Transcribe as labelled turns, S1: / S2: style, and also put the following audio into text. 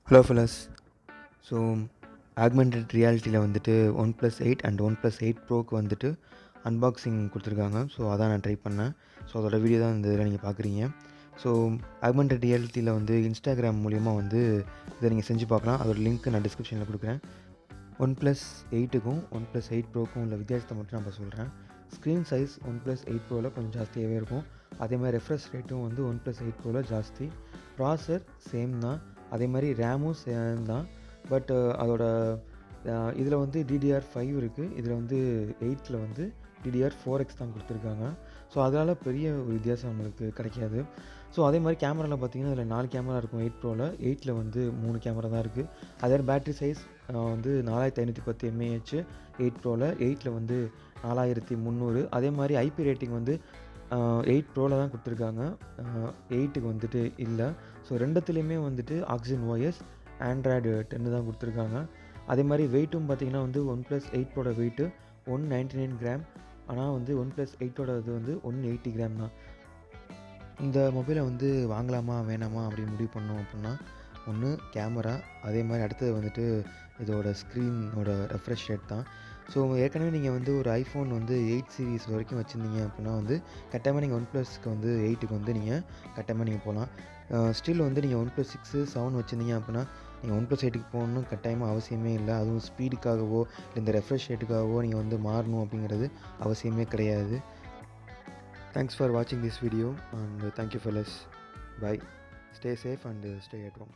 S1: Hello fellas. So augmented ரியாலிட்டியில் வந்துட்டு OnePlus 8 and OnePlus 8 ப்ரோக்கு வந்துட்டு unboxing கொடுத்துருக்காங்க. ஸோ அதான் நான் ட்ரை பண்ணேன். ஸோ அதோட வீடியோ தான் இந்த இதில் நீங்கள் பார்க்குறீங்க. ஸோ ஆக்மெண்டட் ரியாலிட்டியில் வந்து இன்ஸ்டாகிராம் மூலிமா வந்து இதை நீங்கள் செஞ்சு பார்க்கலாம். அதோட லிங்க் நான் டிஸ்கிரிப்ஷனில் கொடுக்குறேன். OnePlus 8க்கும் OnePlus 8 ப்ரோக்கும் உள்ள வித்தியாசத்தை மட்டும் நான் சொல்கிறேன். ஸ்க்ரீன் சைஸ் OnePlus 8 ப்ரோவில் கொஞ்சம் ஜாஸ்தியாகவே இருக்கும். அதே மாதிரி ரெஃப்ரெஷ் ரேட்டும் வந்து OnePlus 8 ப்ரோவில் ஜாஸ்தி. ப்ராசர் சேம் தான். அதே மாதிரி ரேமும் சேம் தான். பட் அதோட இதில் வந்து DDR5 இருக்குது. இதில் வந்து 8ல் வந்து DDR4X தான் கொடுத்துருக்காங்க. ஸோ அதனால் பெரிய ஒரு வித்தியாசம் நம்மளுக்கு கிடைக்காது. ஸோ அதே மாதிரி கேமராவில் பார்த்திங்கன்னா இதில் 4 கேமரா இருக்கும் 8 ப்ரோவில். 8ல் வந்து 3 கேமரா தான் இருக்குது. அதே பேட்டரி சைஸ் வந்து 4510 mAh 8 ப்ரோவில். 8ல் வந்து 4300. அதே மாதிரி IP ரேட்டிங் வந்து 8 ப்ரோவில் தான் கொடுத்துருக்காங்க. 8க்கு வந்துட்டு இல்லை. ஸோ ரெண்டுத்துலேயுமே வந்துட்டு ஆக்சிஜன் OS ஆண்ட்ராய்டு 10 தான் கொடுத்துருக்காங்க. அதே மாதிரி வெயிட்டும் பார்த்திங்கன்னா வந்து OnePlus 8 ப்ரோட வெயிட்டு 199 கிராம். ஆனால் வந்து OnePlus 8ஓட இது வந்து 180 கிராம் தான். இந்த மொபைலை வந்து வாங்கலாமா வேணாமா அப்படின்னு முடிவு பண்ணோம் அப்படின்னா, ஒன்று கேமரா, அதே மாதிரி அடுத்தது வந்துட்டு இதோட ஸ்க்ரீனோட ரெஃப்ரெஷ் ரேட் தான். ஸோ ஏற்கனவே நீங்கள் வந்து ஒரு iPhone வந்து 8 சீரீஸ் வரைக்கும் வச்சுருந்தீங்க அப்படின்னா வந்து கட்டாயமாக நீங்கள் OnePlusக்கு வந்து 8க்கு வந்து நீங்கள் கட்டாயமாக நீங்கள் போகலாம். ஸ்டில் வந்து நீங்கள் OnePlus 6, 7 வச்சுருந்தீங்க அப்படின்னா நீங்கள் OnePlus 8க்கு போகணுன்னு கட்டாயமாக அவசியமே இல்லை. அதுவும் ஸ்பீடுக்காகவோ இல்லை இந்த ரெஃப்ரெஷ் ரேட்டுக்காகவோ நீங்கள் வந்து மாறணும் அப்படிங்கிறது அவசியமே கிடையாது. Thanks for watching this video and thank you fellas. Bye. Stay safe and stay at home.